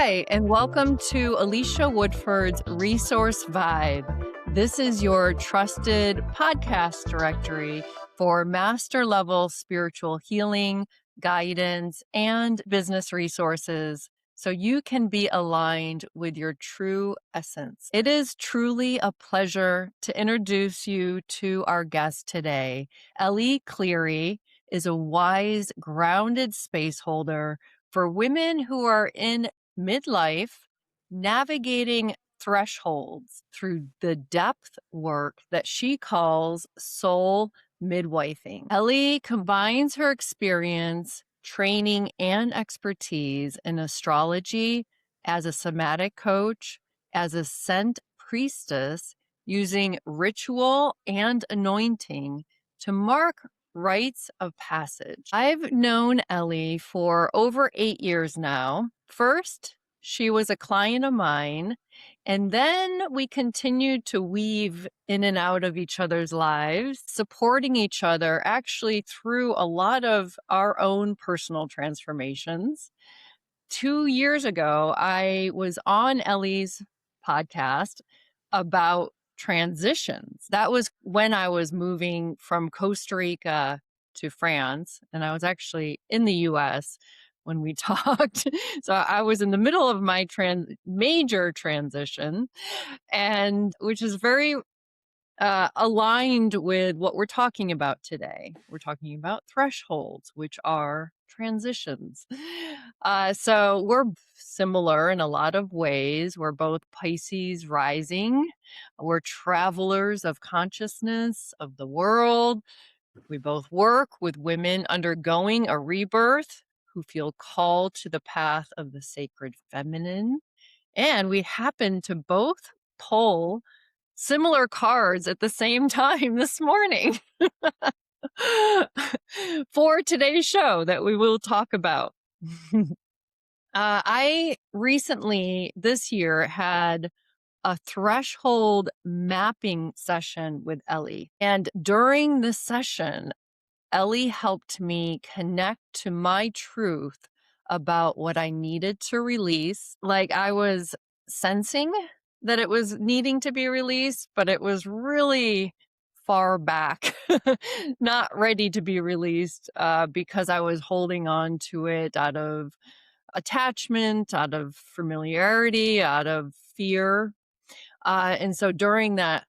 Hi, and welcome to Elicia Woodford's Resource Vibe. This is your trusted podcast directory for master level spiritual healing, guidance, and business resources so you can be aligned with your true essence. It is truly a pleasure to introduce you to our guest today. Ellie Cleary is a wise, grounded spaceholder for women who are in midlife, navigating thresholds through the depth work that she calls soul midwifing. Ellie combines her experience, training, and expertise in astrology as a somatic coach, as a scent priestess, using ritual and anointing to mark rites of passage. I've known Ellie for over 8 years now. First, she was a client of mine, and then we continued to weave in and out of each other's lives, supporting each other actually through a lot of our own personal transformations. 2 years ago, I was on Ellie's podcast about transitions. That was when I was moving from Costa Rica to France, and I was actually in the US when we talked. So I was in the middle of my major transition, and which is very aligned with what we're talking about today. We're talking about thresholds, which are transitions. So we're similar in a lot of ways. We're both Pisces rising. We're travelers of consciousness, of the world. We both work with women undergoing a rebirth who feel called to the path of the sacred feminine. And we happen to both pull similar cards at the same time this morning for today's show that we will talk about. I recently, this year, had a threshold mapping session with Ellie. And during the session, Ellie helped me connect to my truth about what I needed to release. Like I was sensing that it was needing to be released, but it was really far back, not ready to be released because I was holding on to it out of attachment, out of familiarity, out of fear. And so during that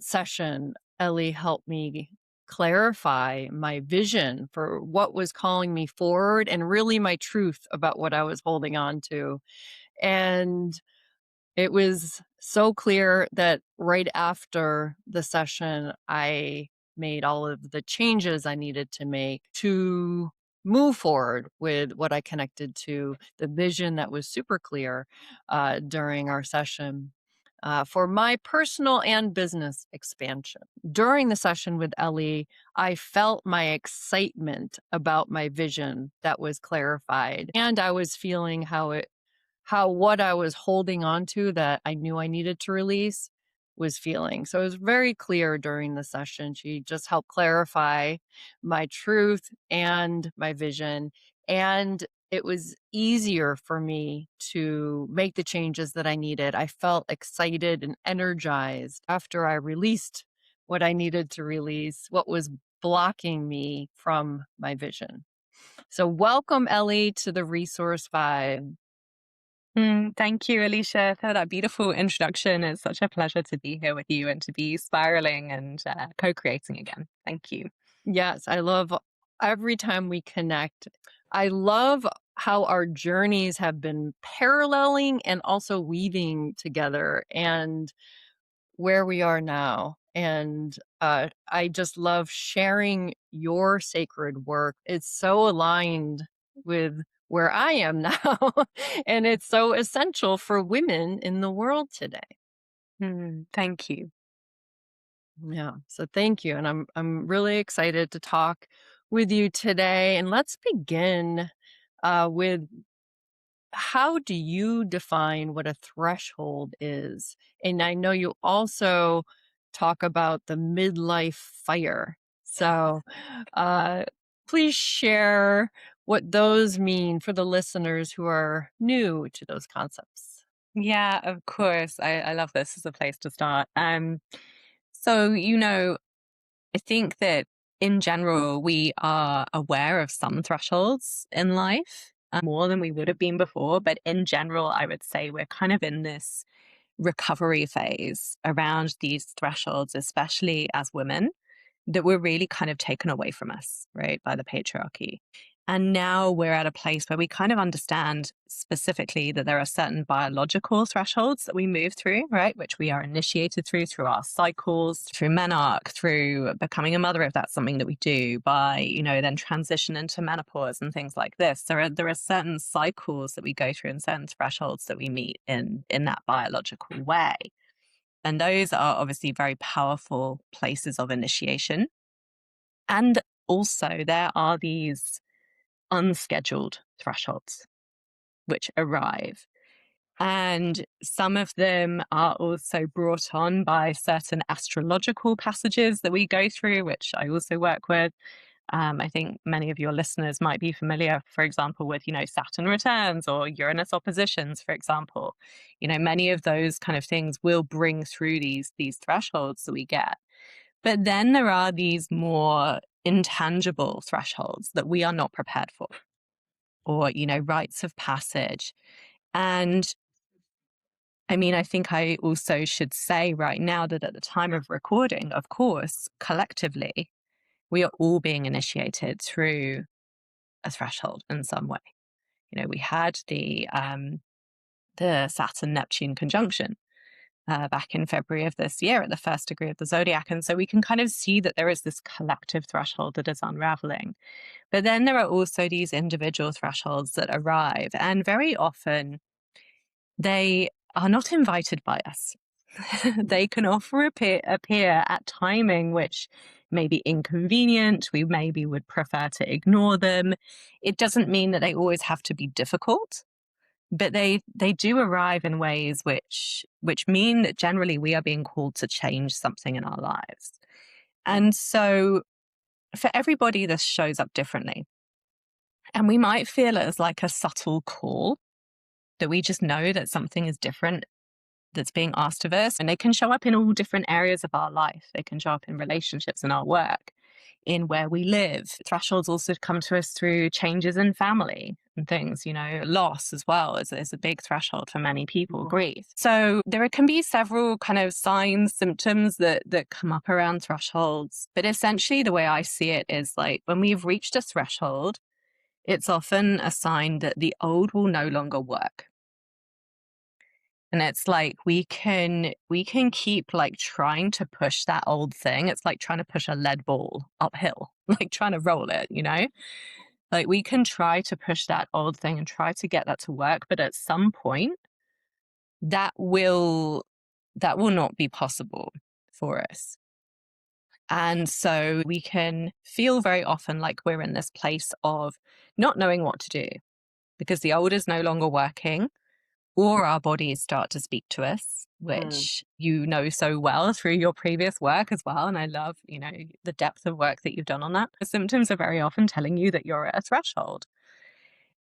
session, Ellie helped me clarify my vision for what was calling me forward and really my truth about what I was holding on to. And it was so clear that right after the session, I made all of the changes I needed to make to move forward with what I connected to, the vision that was super clear during our session. For my personal and business expansion. During the session with Ellie, I felt my excitement about my vision that was clarified. And I was feeling how what I was holding on to that I knew I needed to release was feeling. So it was very clear during the session. She just helped clarify my truth and my vision. And it was easier for me to make the changes that I needed. I felt excited and energized after I released what I needed to release, what was blocking me from my vision. So welcome, Ellie, to the Resource Vibe. Thank you, Elicia, for that beautiful introduction. It's such a pleasure to be here with you and to be spiraling and co-creating again. Thank you. Yes, I love every time we connect. I love how our journeys have been paralleling and also weaving together and where we are now. And I just love sharing your sacred work. It's so aligned with where I am now. And it's so essential for women in the world today. Thank you. Yeah. So thank you. And I'm really excited to talk with you today. And let's begin with how do you define what a threshold is? And I know you also talk about the midlife fire. So please share what those mean for the listeners who are new to those concepts. Yeah, of course. I love this as a place to start. So, I think that in general, we are aware of some thresholds in life, more than we would have been before. But in general, I would say we're kind of in this recovery phase around these thresholds, especially as women, that were really kind of taken away from us, right, by the patriarchy. And now we're at a place where we kind of understand specifically that there are certain biological thresholds that we move through, right, which we are initiated through our cycles, through menarche, through becoming a mother, if that's something that we do, by, then transition into menopause and things like this. There are certain cycles that we go through and certain thresholds that we meet in that biological way. And those are obviously very powerful places of initiation. And also, there are these unscheduled thresholds which arrive. And some of them are also brought on by certain astrological passages that we go through, which I also work with. I think many of your listeners might be familiar, for example, with, Saturn returns or Uranus oppositions, for example. Many of those kind of things will bring through these thresholds that we get. But then there are these more intangible thresholds that we are not prepared for, or, rites of passage. And I think I also should say right now that at the time of recording, of course, collectively, we are all being initiated through a threshold in some way. We had the Saturn-Neptune conjunction back in February of this year at the first degree of the zodiac. And so we can kind of see that there is this collective threshold that is unraveling. But then there are also these individual thresholds that arrive, and very often they are not invited by us. They can often appear at timing which may be inconvenient. We maybe would prefer to ignore them. It doesn't mean that they always have to be difficult, but they do arrive in ways which mean that generally we are being called to change something in our lives. And so for everybody, this shows up differently. And we might feel it as like a subtle call that we just know that something is different that's being asked of us. And they can show up in all different areas of our life. They can show up in relationships, in our work, in where we live. Thresholds also come to us through changes in family and things, loss as well is a big threshold for many people, grief. So there can be several kind of signs, symptoms that come up around thresholds. But essentially the way I see it is like when we've reached a threshold, it's often a sign that the old will no longer work. And it's like we can keep like trying to push that old thing. It's like trying to push a lead ball uphill, like trying to roll it, Like we can try to push that old thing and try to get that to work, but at some point that will not be possible for us. And so we can feel very often like we're in this place of not knowing what to do because the old is no longer working, or our bodies start to speak to us, which you know so well through your previous work as well. And I love, the depth of work that you've done on that. The symptoms are very often telling you that you're at a threshold.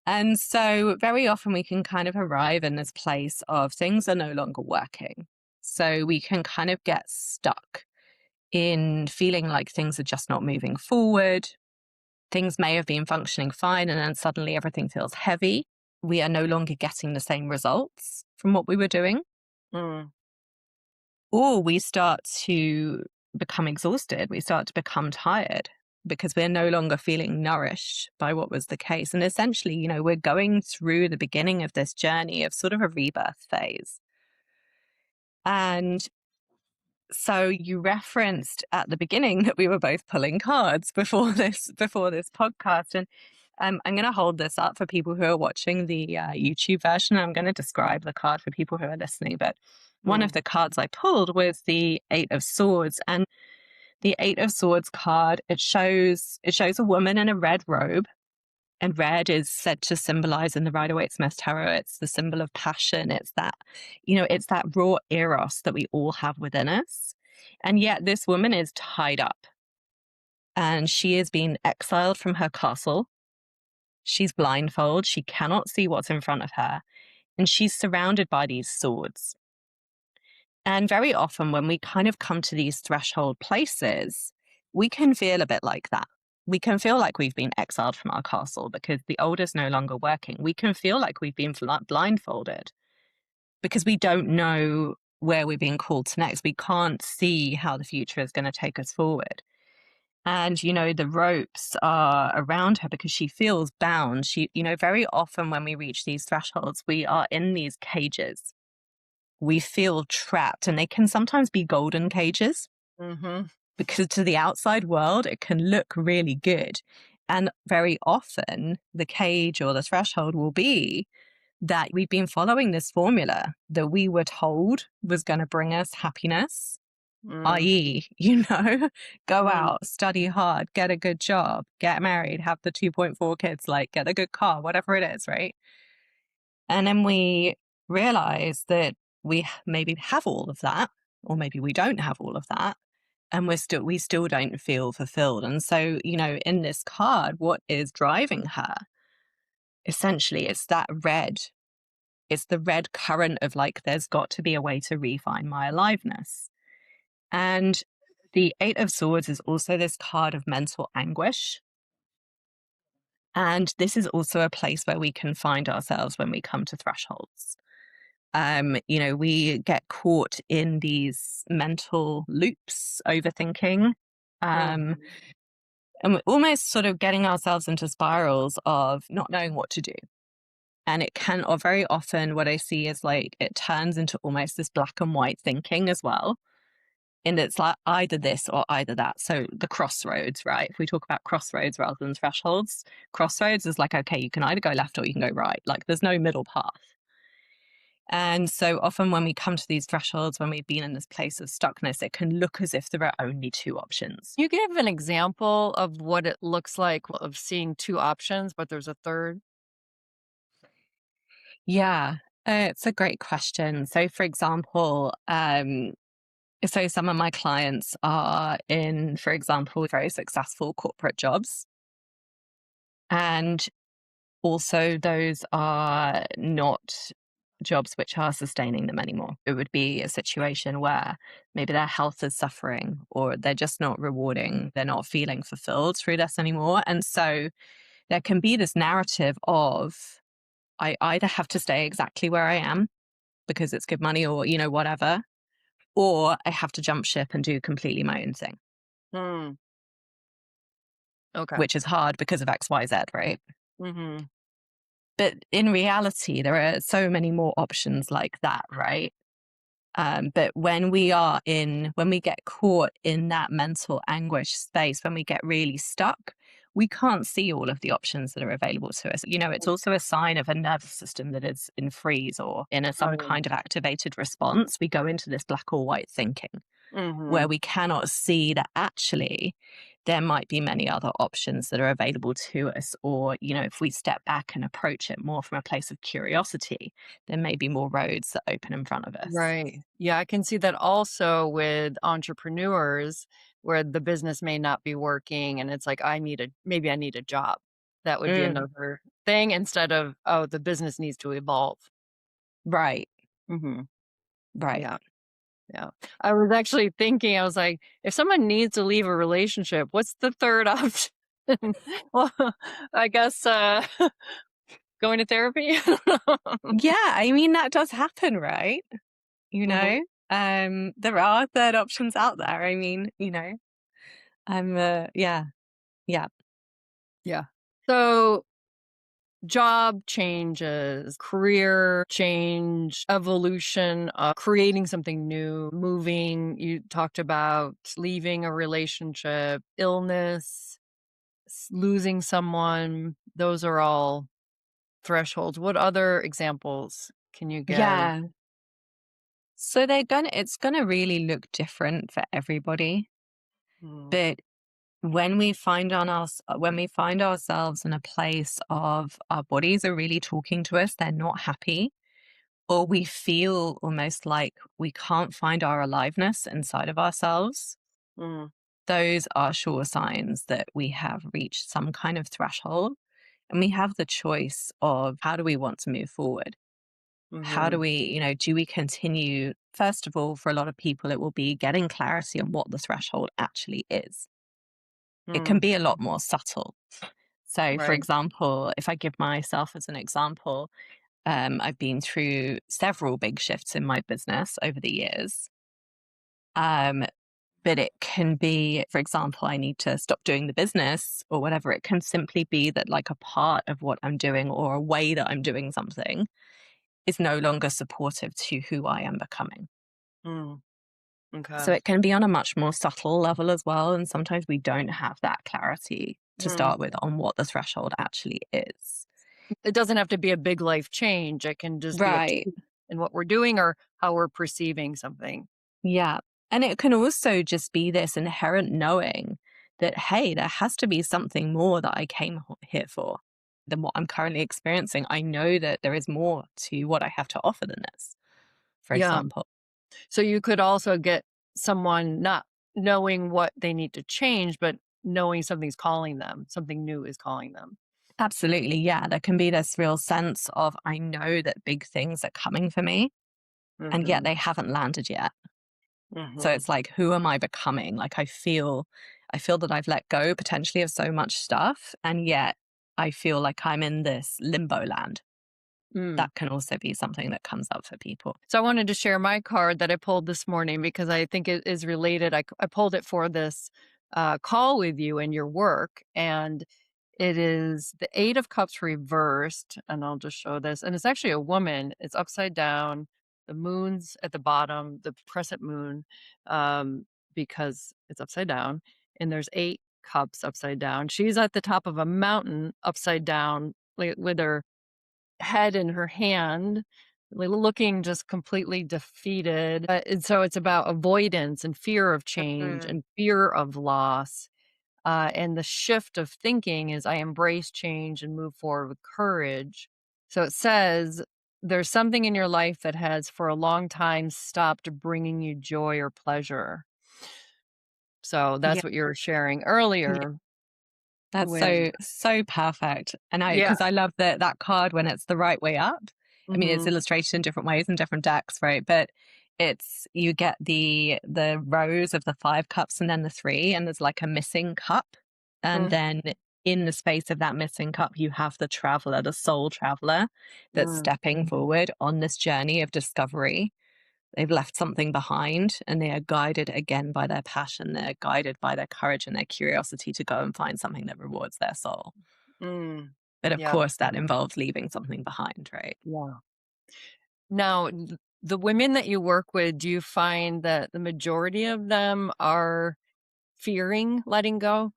And so very often we can kind of arrive in this place of things are no longer working. So we can kind of get stuck in feeling like things are just not moving forward. Things may have been functioning fine, and then suddenly everything feels heavy. We are no longer getting the same results from what we were doing. Or we start to become exhausted. We start to become tired because we're no longer feeling nourished by what was the case. And essentially, we're going through the beginning of this journey of sort of a rebirth phase. And so you referenced at the beginning that we were both pulling cards before this podcast. And I'm going to hold this up for people who are watching the YouTube version. I'm going to describe the card for people who are listening. But one of the cards I pulled was the Eight of Swords. And the Eight of Swords card, it shows a woman in a red robe. And red is said to symbolize in the Rider-Waite-Smith Tarot, it's the symbol of passion. It's that, it's that raw eros that we all have within us. And yet this woman is tied up and she is being exiled from her castle. She's blindfolded. She cannot see what's in front of her. And she's surrounded by these swords. And very often when we kind of come to these threshold places, we can feel a bit like that. We can feel like we've been exiled from our castle because the altar's no longer working. We can feel like we've been blindfolded because we don't know where we're being called to next. We can't see how the future is going to take us forward. And, the ropes are around her because she feels bound. Very often when we reach these thresholds, we are in these cages. We feel trapped, and they can sometimes be golden cages because to the outside world, it can look really good. And very often the cage or the threshold will be that we've been following this formula that we were told was going to bring us happiness, i.e., go out, study hard, get a good job, get married, have the 2.4 kids, like get a good car, whatever it is, right? And then we realize that we maybe have all of that, or maybe we don't have all of that, and we still don't feel fulfilled. And so, in this card, what is driving her? Essentially, it's that red. It's the red current of like, there's got to be a way to refine my aliveness. And the Eight of Swords is also this card of mental anguish. And this is also a place where we can find ourselves when we come to thresholds. We get caught in these mental loops, overthinking, and we're almost sort of getting ourselves into spirals of not knowing what to do. And it can, or very often what I see is like, it turns into almost this black and white thinking as well. And it's like either this or either that. So the crossroads, right? If we talk about crossroads rather than thresholds, crossroads is like, okay, you can either go left or you can go right. Like there's no middle path. And so often when we come to these thresholds, when we've been in this place of stuckness, it can look as if there are only two options. You give an example of what it looks like of seeing two options, but there's a third? Yeah, it's a great question. So for example, so some of my clients are in, for example, very successful corporate jobs. And also those are not jobs which are sustaining them anymore. It would be a situation where maybe their health is suffering or they're just not rewarding. They're not feeling fulfilled through this anymore. And so there can be this narrative of, I either have to stay exactly where I am because it's good money or, whatever, or I have to jump ship and do completely my own thing. Okay. Which is hard because of X, Y, Z, right? Mm-hmm. But in reality, there are so many more options like that, right? But when we get caught in that mental anguish space, when we get really stuck, we can't see all of the options that are available to us. It's also a sign of a nervous system that is in freeze or in some kind of activated response. We go into this black or white thinking where we cannot see that actually there might be many other options that are available to us. Or, if we step back and approach it more from a place of curiosity, there may be more roads that open in front of us. Right. Yeah, I can see that also with entrepreneurs where the business may not be working and it's like, maybe I need a job. That would be another thing instead of, oh, the business needs to evolve. Right. Right. Yeah. Yeah. I was actually thinking, I was like, if someone needs to leave a relationship, what's the third option? Well, I guess going to therapy. Yeah, I mean, that does happen, right? There are third options out there. I mean, yeah. Yeah. So job changes, career change, evolution, creating something new, moving. You talked about leaving a relationship, illness, losing someone. Those are all thresholds. What other examples can you give? Yeah. So it's gonna really look different for everybody. But when we find ourselves in a place of our bodies are really talking to us, they're not happy, or we feel almost like we can't find our aliveness inside of ourselves, those are sure signs that we have reached some kind of threshold. And we have the choice of how do we want to move forward? How do Mhm. we, do we continue? First of all, for a lot of people, it will be getting clarity on what the threshold actually is. It can Mm. be a lot more subtle. So, for Right. example, if I give myself as an example, I've been through several big shifts in my business over the years. Um, but it can be, for example, I need to stop doing the business or whatever. It can simply be that, like, a part of what I'm doing or a way that I'm doing something is no longer supportive to who I am becoming. Mm. Okay. So it can be on a much more subtle level as well. And sometimes we don't have that clarity to Mm. start with on what the threshold actually is. It doesn't have to be a big life change. It can just be a Right. tweak in what we're doing or how we're perceiving something. Yeah. And it can also just be this inherent knowing that, hey, there has to be something more that I came here for than what I'm currently experiencing. I know that there is more to what I have to offer than this, for Yeah. example. So you could also get someone not knowing what they need to change, but knowing something's calling them, something new is calling them. Absolutely. Yeah. There can be this real sense of, I know that big things are coming for me, and yet Mhm. they haven't landed yet. So Mhm. it's like, who am I becoming? Like, I feel that I've let go potentially of so much stuff, and yet I feel like I'm in this limbo land. Mm. That can also be something that comes up for people. So I wanted to share my card that I pulled this morning because I think it is related. I pulled it for this call with you and your work, and it is the Eight of Cups reversed. And I'll just show this. And it's actually a woman. It's upside down. The moon's at the bottom, the crescent moon, um, because it's upside down. And there's eight cups upside down. She's at the top of a mountain upside down, like, with her head in her hand, looking just completely defeated. And so it's about avoidance and fear of change Mm. and fear of loss. And the shift of thinking is I embrace change and move forward with courage. So it says there's something in your life that has for a long time stopped bringing you joy or pleasure. So Yeah. that's what you were sharing Yeah. earlier That's with, so perfect. And yeah. because I love that card when it's the right way up. I mean, it's Hmm. illustrated in different ways in different decks, right? But it's you get the rows of the five cups and then the three, and there's like a missing cup. And then in the space of that missing cup, you have the traveler, the soul traveler that's Mm-hmm. stepping forward on this journey of discovery. They've left something behind and they are guided again by their passion. They're guided by their courage and their curiosity to go and find something that rewards their soul. Mm. But of Yeah. course, that involves leaving something behind, right? Yeah. Now, the women that you work with, do you find that the majority of them are fearing letting go?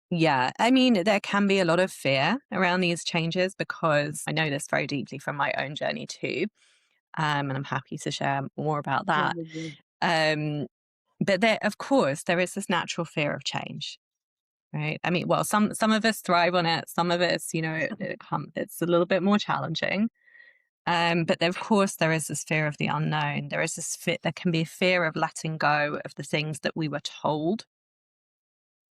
Yeah. I mean, there can be a lot of fear around these changes because I know this very deeply from my own journey too. And I'm happy to share more about that. Mhm. Um, but there, of course, there is this natural fear of change. Right. I mean, well, some of us thrive on it. Some of us, it's a little bit more challenging. But of course, there is this fear of the unknown. There is this fear. There can be a fear of letting go of the things that we were told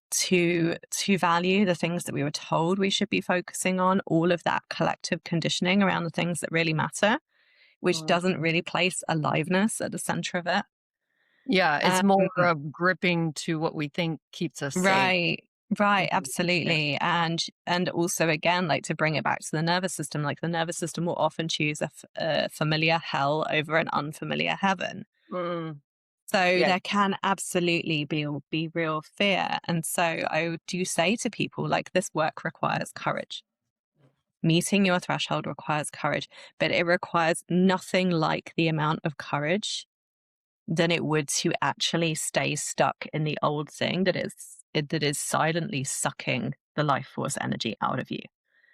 to value, the things that we were told we should be focusing on. All of that collective conditioning around the things that really matter, which Mm. doesn't really place aliveness at the center of it. Yeah, it's Um, more of gripping to what we think keeps us safe. Right. Right, Mhm. Yeah. absolutely. And also again, like to bring it back to the nervous system, like the nervous system will often choose a familiar hell over an unfamiliar heaven. Mm. So Yeah. there can absolutely be real fear. And so I do say to people, like, this work requires courage. Meeting your threshold requires courage, but it requires nothing like the amount of courage than it would to actually stay stuck in the old thing that is silently sucking the life force energy out of you.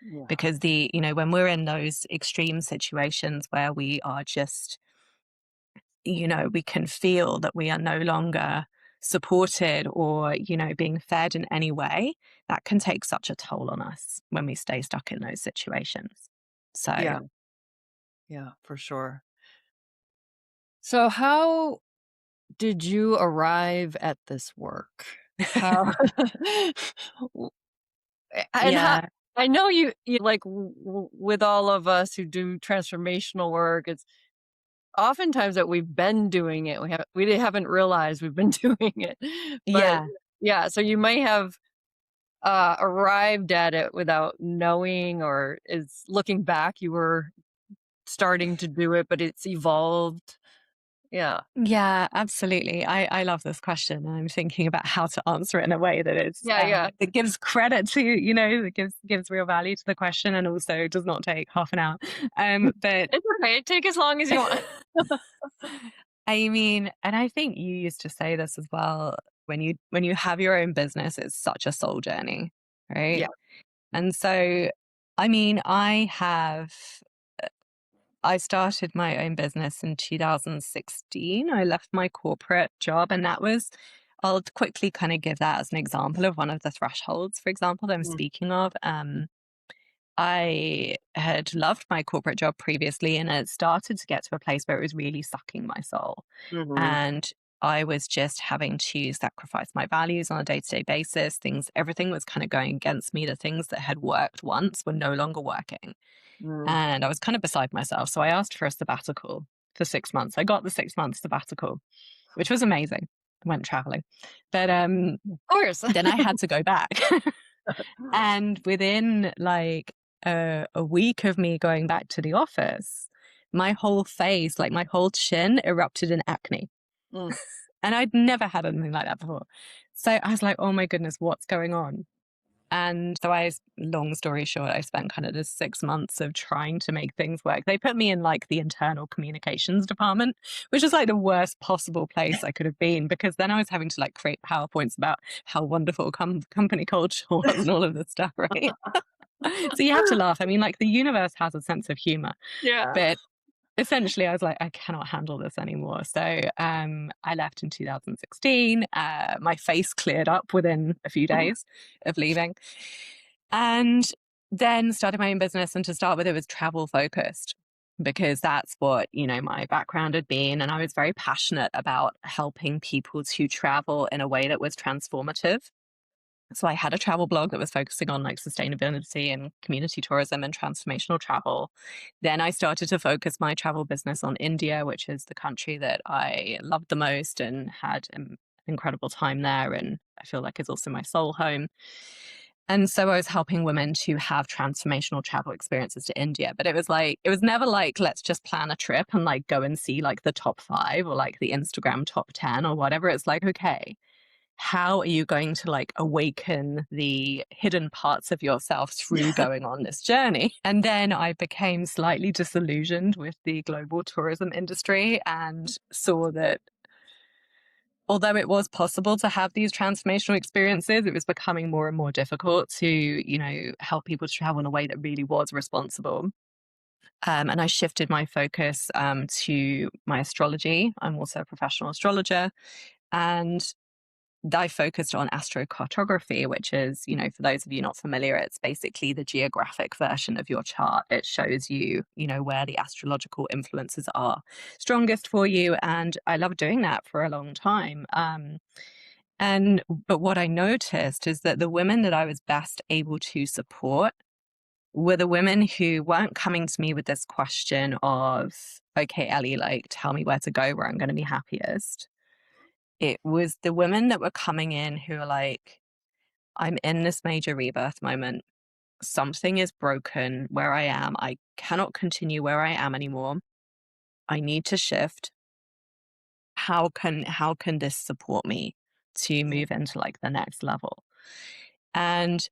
Yeah. Because when we're in those extreme situations where we are just, we can feel that we are no longer supported or, being fed in any way, that can take such a toll on us when we stay stuck in those situations. So, Yeah. Yeah, for sure. So how did you arrive at this work? How and how yeah. I know you like with all of us who do transformational work, it's oftentimes that we've been doing it. We haven't realized we've been doing it. But Yeah. yeah, so you might have arrived at it without knowing, or is looking back, you were starting to do it, but it's evolved. Yeah. Yeah, absolutely. I love this question, and I'm thinking about how to answer it in a way that is Yeah, yeah. that gives credit to, that gives real value to the question, and also does not take half an hour. But It's okay. Take as long as you want. I mean, and I think you used to say this as well, when you have your own business, it's such a soul journey, right? Yeah. And so, I mean, I started my own business in 2016. I left my corporate job, and I'll quickly kind of give that as an example of one of the thresholds, for example, that I'm Mm, speaking of. I had loved my corporate job previously, and it started to get to a place where it was really sucking my soul. mhm, And I was just having to sacrifice my values on a day to day basis. Everything was kind of going against me. The things that had worked once were no longer working. mm. And I was kind of beside myself. So I asked for a sabbatical for 6 months. I got the 6 month sabbatical, which was amazing. I went traveling. But Of course. then I had to go back. And within like a week of me going back to the office, my whole face, like my whole chin, erupted in acne. Mm, And I'd never had anything like that before. So I was like, oh my goodness, what's going on? And so long story short, I spent kind of the 6 months of trying to make things work. They put me in like the internal communications department, which is like the worst possible place I could have been, because then I was having to like create PowerPoints about how wonderful company culture was and all of this stuff, right? So you have to laugh. I mean, like the universe has a sense of humor, yeah. but essentially I was like, I cannot handle this anymore. So I left in 2016. My face cleared up within a few days of leaving, and then started my own business. And to start with, it was travel focused, because that's what, my background had been. And I was very passionate about helping people to travel in a way that was transformative. So I had a travel blog that was focusing on like sustainability and community tourism and transformational travel. Then I started to focus my travel business on India, which is the country that I loved the most and had an incredible time there. And I feel like is also my soul home. And so I was helping women to have transformational travel experiences to India. But it was never like, let's just plan a trip and like go and see like the top 5 or like the Instagram top 10 or whatever. It's like, okay, how are you going to like awaken the hidden parts of yourself through going on this journey? And then I became slightly disillusioned with the global tourism industry and saw that although it was possible to have these transformational experiences, it was becoming more and more difficult to, help people to travel in a way that really was responsible. And I shifted my focus to my astrology. I'm also a professional astrologer. And I focused on astrocartography, which is, for those of you not familiar, it's basically the geographic version of your chart. It shows you, where the astrological influences are strongest for you. And I loved doing that for a long time. But what I noticed is that the women that I was best able to support were the women who weren't coming to me with this question of, okay, Ellie, like, tell me where to go, where I'm going to be happiest. It was the women that were coming in who are like, I'm in this major rebirth moment. Something is broken where I am. I cannot continue where I am anymore. I need to shift. How can this support me to move into like the next level? And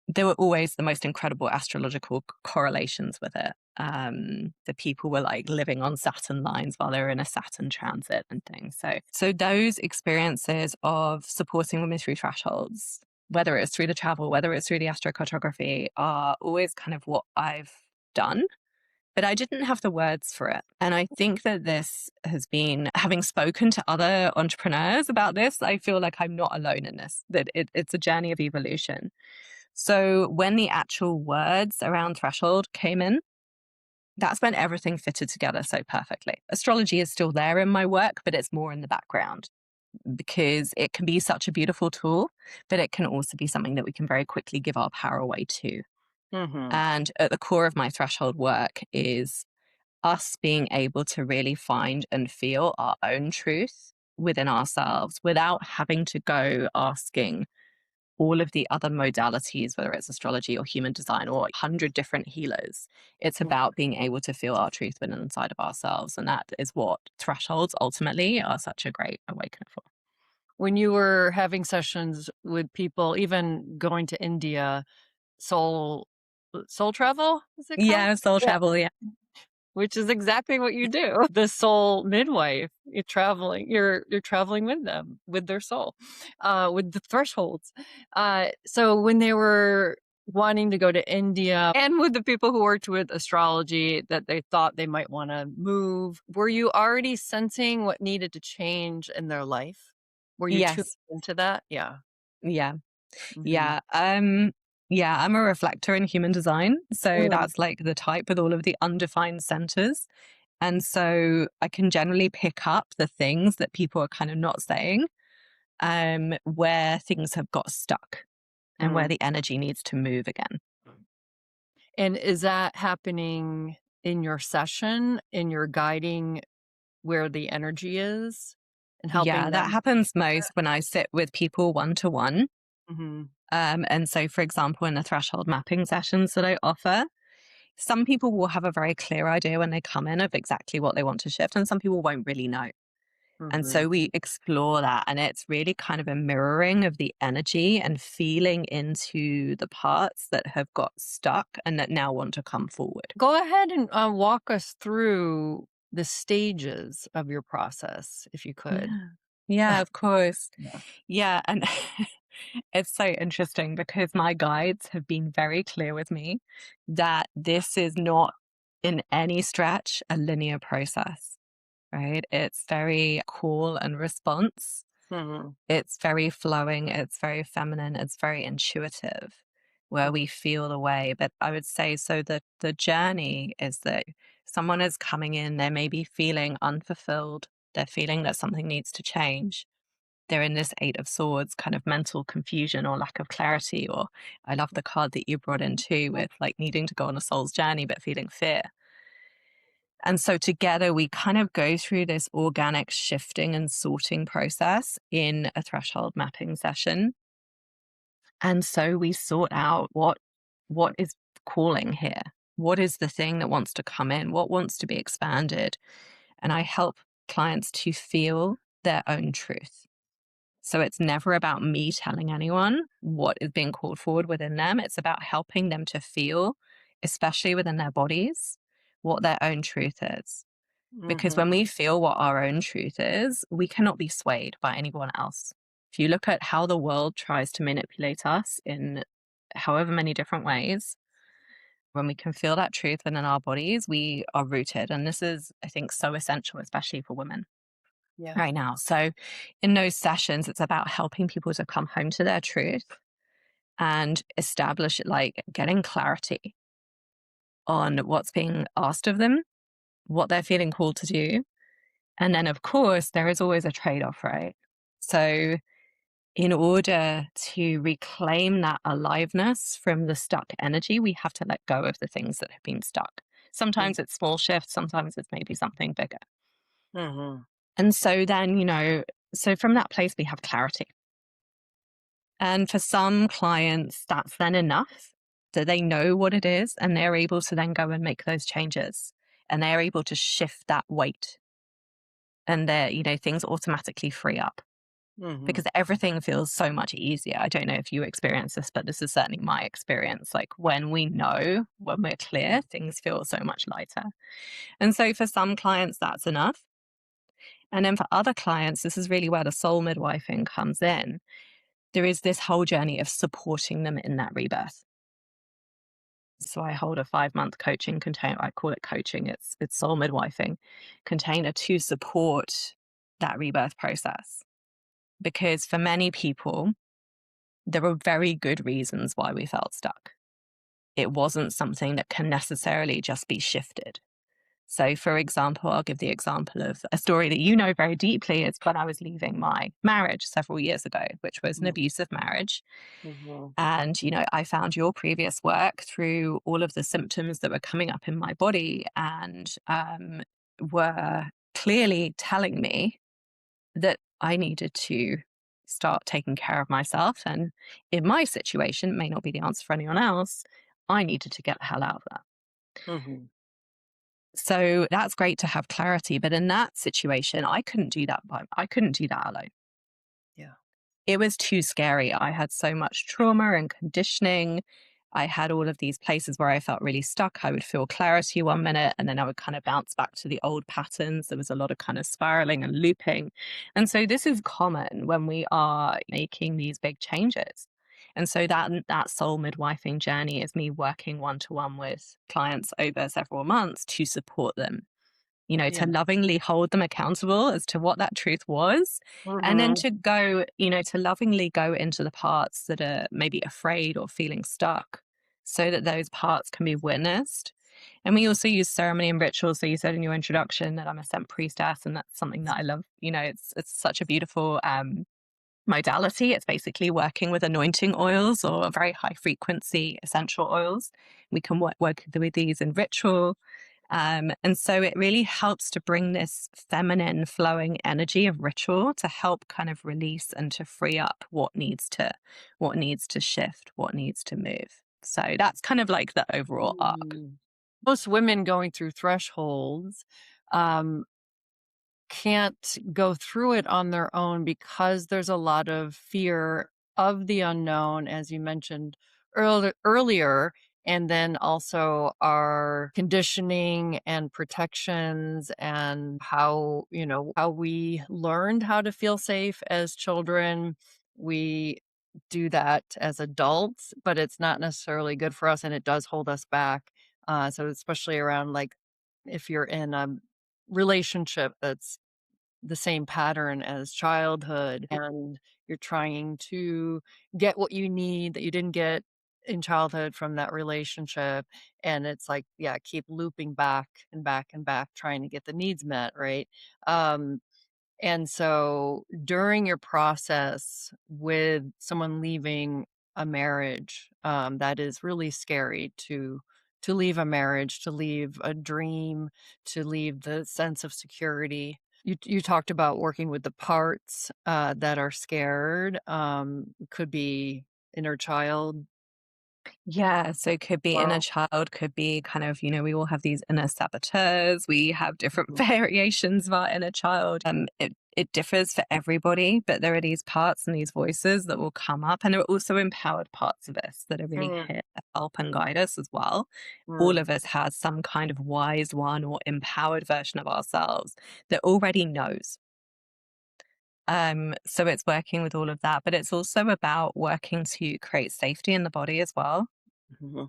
there were always the most incredible astrological correlations with it. The people were like living on Saturn lines while they were in a Saturn transit and things. So those experiences of supporting women through thresholds, whether it's through the travel, whether it's through the astrocartography, are always kind of what I've done. But I didn't have the words for it. And I think that this has been, having spoken to other entrepreneurs about this, I feel like I'm not alone in this, that it's a journey of evolution. So when the actual words around threshold came in, that's when everything fitted together so perfectly. Astrology is still there in my work, but it's more in the background, because it can be such a beautiful tool, but it can also be something that we can very quickly give our power away to. Mm-hmm. And at the core of my threshold work is us being able to really find and feel our own truth within ourselves without having to go asking all of the other modalities, whether it's astrology or human design or 100 different healers. It's about being able to feel our truth within inside of ourselves. And that is what thresholds ultimately are such a great awakener for. When you were having sessions with people, even going to India, soul travel, is it called? Yeah, soul Yeah. travel. Yeah. Which is exactly what you do. The soul midwife. You're traveling with them, with their soul, with the thresholds. So when they were wanting to go to India and with the people who worked with astrology that they thought they might want to move, were you already sensing what needed to change in their life? Were you tuned Yes. into that? Yeah. Yeah. Mhm. Yeah. Yeah, I'm a reflector in human design. So Mm. that's like the type with all of the undefined centers. And so I can generally pick up the things that people are kind of not saying, where things have got stuck and where Mm. the energy needs to move again. And is that happening in your session, in your guiding where the energy is and Yeah, helping that them? happens most when I sit with people one to one. Mhm. And so, for example, in the threshold mapping sessions that I offer, some people will have a very clear idea when they come in of exactly what they want to shift, and some people won't really know. And Mhm. so we explore that, and it's really kind of a mirroring of the energy and feeling into the parts that have got stuck and that now want to come forward. Go ahead and, walk us through the stages of your process, if you could. Yeah. Yeah, of course. Yeah. Yeah. And it's so interesting because my guides have been very clear with me that this is not in any stretch a linear process, right? It's very call and response. Mhm. It's very flowing, it's very feminine, it's very intuitive, where Mhm. we feel the way. But I would say so that the journey is that someone is coming in, they may be feeling unfulfilled, they're feeling that something needs to change. They're in this Eight of Swords kind of mental confusion or lack of clarity. Or I love the card that you brought in too, with like needing to go on a soul's journey, but feeling fear. And so together we kind of go through this organic shifting and sorting process in a threshold mapping session. And so we sort out what is calling here. What is the thing that wants to come in? What wants to be expanded? And I help clients to feel their own truth. So it's never about me telling anyone what is being called forward within them. It's about helping them to feel, especially within their bodies, what their own truth is. Because Mhm. when we feel what our own truth is, we cannot be swayed by anyone else. If you look at how the world tries to manipulate us in however many different ways, when we can feel that truth within our bodies, we are rooted. And this is, I think, so essential, especially for women Yeah. right now. So, in those sessions, it's about helping people to come home to their truth and establish, like, getting clarity on what's being asked of them, what they're feeling called to do. And then, of course, there is always a trade off, right? So, in order to reclaim that aliveness from the stuck energy, we have to let go of the things that have been stuck. Mm. Sometimes it's small shifts, sometimes it's maybe something bigger. Mhm. And so then, so from that place, we have clarity. And for some clients, that's then enough that they know what it is and they're able to then go and make those changes and they're able to shift that weight and things automatically free up Mhm. because everything feels so much easier. I don't know if you experience this, but this is certainly my experience. Like when we know, when we're clear, things feel so much lighter. And so for some clients, that's enough. And then for other clients, this is really where the soul midwifing comes in. There is this whole journey of supporting them in that rebirth. So I hold a 5-month coaching container. I call it coaching. It's soul midwifing container to support that rebirth process. Because for many people, there are very good reasons why we felt stuck. It wasn't something that can necessarily just be shifted. So, for example, I'll give the example of a story that you know very deeply. It's when I was leaving my marriage several years ago, which was an abusive marriage. Mhm. And, I found your previous work through all of the symptoms that were coming up in my body and were clearly telling me that I needed to start taking care of myself. And in my situation, it may not be the answer for anyone else. I needed to get the hell out of that. Mhm. So that's great to have clarity. But in that situation, I couldn't do that alone. Yeah. It was too scary. I had so much trauma and conditioning. I had all of these places where I felt really stuck. I would feel clarity one minute and then I would kind of bounce back to the old patterns. There was a lot of kind of spiraling and looping. And so this is common when we are making these big changes. And so that soul midwifing journey is me working one to one with clients over several months to support them, Yeah. to lovingly hold them accountable as to what that truth was. And then Mhm. to go, to lovingly go into the parts that are maybe afraid or feeling stuck so that those parts can be witnessed. And we also use ceremony and ritual. So you said in your introduction that I'm a scent priestess, and that's something that I love. It's such a beautiful modality. It's basically working with anointing oils or very high frequency essential oils. We can work with these in ritual. And so it really helps to bring this feminine flowing energy of ritual to help kind of release and to free up what needs to shift, what needs to move. So that's kind of like the overall arc. Mm. Most women going through thresholds, um, can't go through it on their own because there's a lot of fear of the unknown, as you mentioned earlier, and then also our conditioning and protections and how, how we learned how to feel safe as children. We do that as adults, but it's not necessarily good for us and it does hold us back. So especially around like if you're in a relationship that's the same pattern as childhood and you're trying to get what you need that you didn't get in childhood from that relationship, and it's like, yeah, keep looping back and back and back trying to get the needs met, right? um and so during your process with someone leaving a marriage, that is really scary to leave a marriage, to leave a dream, to leave the sense of security. You talked about working with the parts that are scared. Could be inner child. Yeah, so it could be inner Wow. child, could be kind of, we all have these inner saboteurs. We have different Mhm. variations of our inner child. It differs for everybody, but there are these parts and these voices that will come up. And there are also empowered parts of us that are really Mm, here to help and guide us as well. All mm, of us has some kind of wise one or empowered version of ourselves that already knows. So it's working with all of that, but it's also about working to create safety in the body as well. mhm,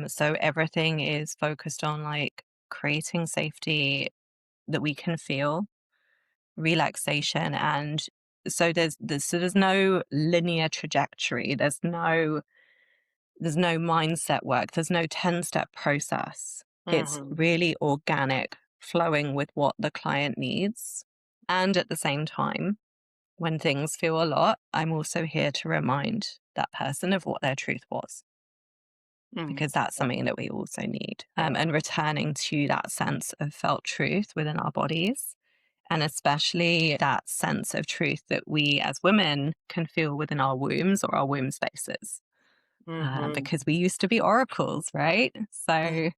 So everything is focused on like creating safety that we can feel, relaxation, and so there's no linear trajectory. There's no mindset work. There's no 10-step process. It's mhm, really organic, flowing with what the client needs. And at the same time, when things feel a lot, I'm also here to remind that person of what their truth was, mm. because that's Yeah, something that we also need. yeah. And returning to that sense of felt truth within our bodies, and especially that sense of truth that we as women can feel within our wombs or our womb spaces, Mhm, because we used to be oracles, right? So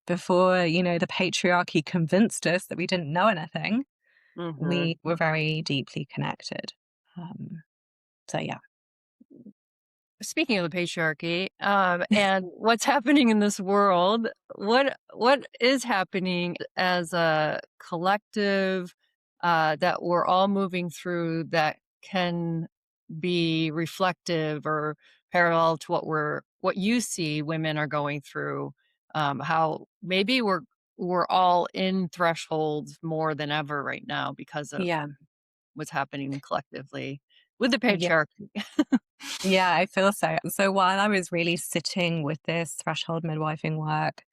before, the patriarchy convinced us that we didn't know anything, mhm. we were very deeply connected. Um, so, yeah. Speaking of the patriarchy, and what's happening in this world, what is happening as a collective that we're all moving through that can be reflective or parallel to what you see women are going through? How maybe we're all in thresholds more than ever right now because of Yeah. what's happening collectively with the Yeah. patriarchy. Yeah, I feel so. So while I was really sitting with this threshold midwifing work,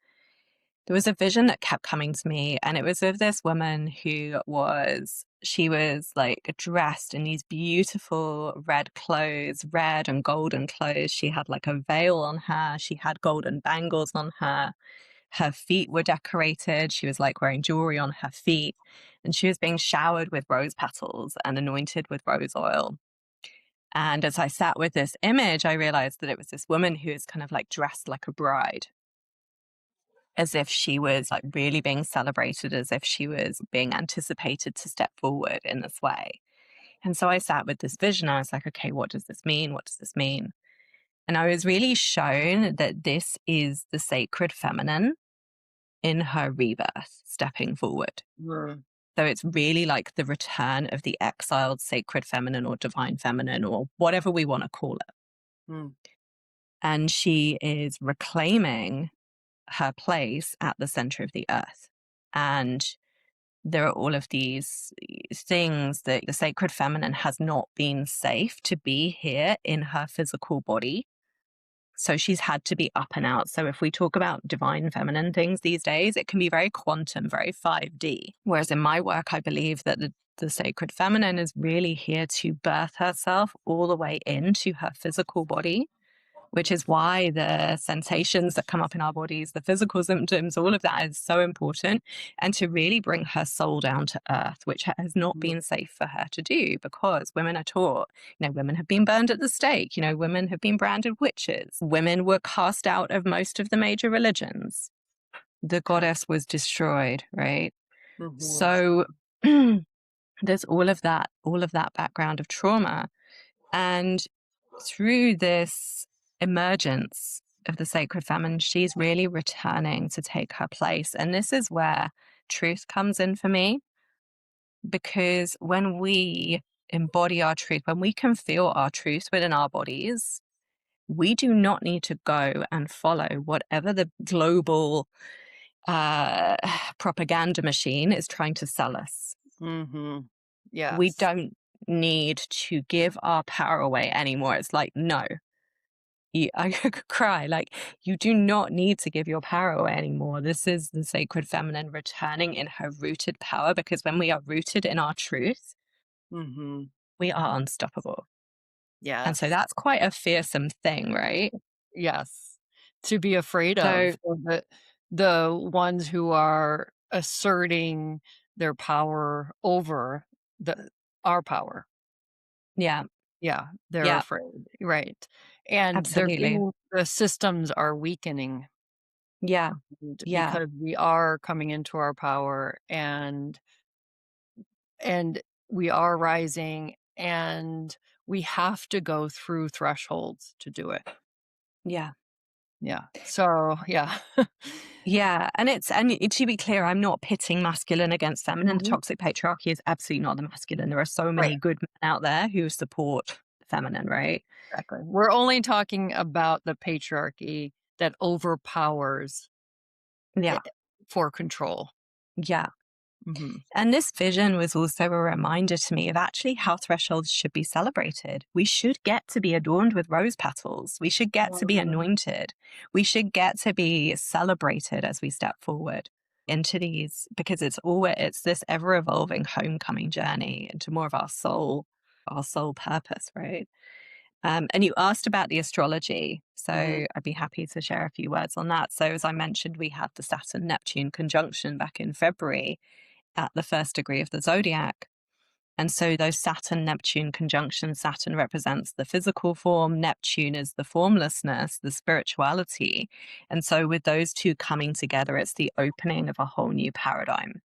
there was a vision that kept coming to me, and it was of this woman she was like dressed in these beautiful red clothes, red and golden clothes. She had like a veil on her. She had golden bangles on her. Her feet were decorated. She was like wearing jewelry on her feet, and she was being showered with rose petals and anointed with rose oil. And as I sat with this image, I realized that it was this woman who is kind of like dressed like a bride, as if she was like really being celebrated, as if she was being anticipated to step forward in this way. And so I sat with this vision. I was like, okay, what does this mean? What does this mean? And I was really shown that this is the sacred feminine in her rebirth, stepping forward. Mm. So it's really like the return of the exiled sacred feminine or divine feminine or whatever we want to call it. Mm. And she is reclaiming her place at the center of the earth. And there are all of these things that the sacred feminine has not been safe to be here in her physical body. So she's had to be up and out. So if we talk about divine feminine things these days, it can be very quantum, very 5D. Whereas in my work, I believe that the sacred feminine is really here to birth herself all the way into her physical body, which is why the sensations that come up in our bodies, the physical symptoms, all of that is so important. And to really bring her soul down to earth, which has not been safe for her to do, because women are taught, women have been burned at the stake, women have been branded witches. Women were cast out of most of the major religions. The goddess was destroyed, right? Mm-hmm. So there's all of that background of trauma. And through this emergence of the sacred feminine, she's really returning to take her place. And this is where truth comes in for me, because when we embody our truth, when we can feel our truth within our bodies, we do not need to go and follow whatever the global propaganda machine is trying to sell us. Mm-hmm. Yes. We don't need to give our power away anymore. It's like, no. I could cry. Like, you do not need to give your power away anymore. This is the sacred feminine returning in her rooted power, because when we are rooted in our truth, Mm-hmm. we are unstoppable. Yes. And so that's quite a fearsome thing, right? Yes. To be afraid So, of the ones who are asserting their power over our power. yeah, Yeah, they're yeah, afraid. Right. And absolutely. the systems are weakening. Yeah, yeah, Because we are coming into our power and we are rising, and we have to go through thresholds to do it. yeah. Yeah. So, yeah. Yeah, and to be clear, I'm not pitting masculine against feminine. The Mhm. toxic patriarchy is absolutely not the masculine. There are so Right. many good men out there who support the feminine, right? Exactly. We're only talking about the patriarchy that overpowers Yeah, it for control. yeah. Mhm. And this vision was also a reminder to me of actually how thresholds should be celebrated. We should get to be adorned with rose petals. We should get to be Mhm. anointed. We should get to be celebrated as we step forward into these, because it's this ever evolving homecoming journey into more of our soul purpose, right? And you asked about the astrology. So Mhm. I'd be happy to share a few words on that. So as I mentioned, we had the Saturn Neptune conjunction back in February at the first degree of the zodiac. And so those Saturn Neptune conjunctions, Saturn represents the physical form, Neptune is the formlessness, the spirituality. And so with those two coming together, it's the opening of a whole new paradigm,